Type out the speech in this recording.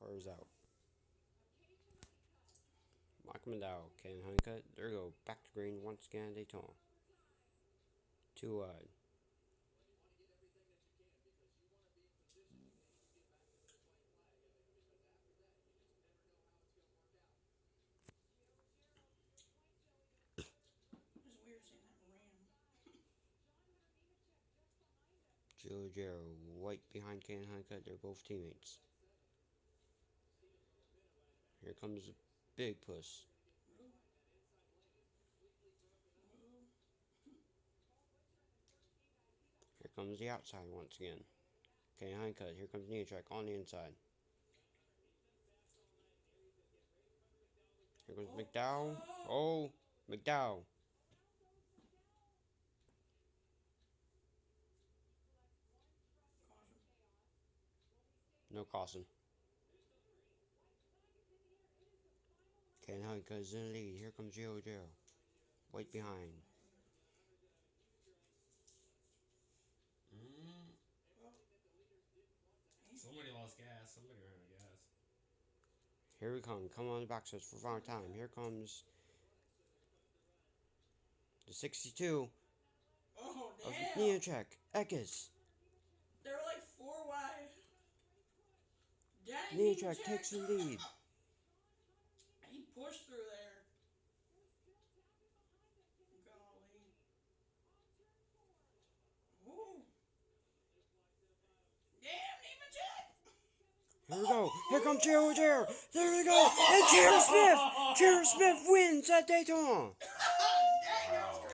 Cars out. Michael McDowell, Ken Honeycutt. There we go. Back to green once again at Daytona. Too wide. It's weird saying that ram. Joe Jarrow, White behind Ken Honeycutt. They're both teammates. Here comes the big puss. Here comes the outside once again. Ken Honeycutt. Here comes Neotrack on the inside. Here goes McDowell. Oh, McDowell. No caution. Ken Honeycutt is in the lead. Here comes Joe Jarrow. White behind. Mm. Somebody lost gas. Somebody ran out of gas. Here we come. Come on the backstretch for final time. Here comes the 62 Oh, of damn. Neotrack. Eckes. They were like 4 wide. Dang, Neotrack takes the lead. He pushed through there. Golly. Ooh. Damn, Nemechek. Here we go. Here comes Chandler. There we go. And Chandler Smith. Chandler Smith wins at Daytona.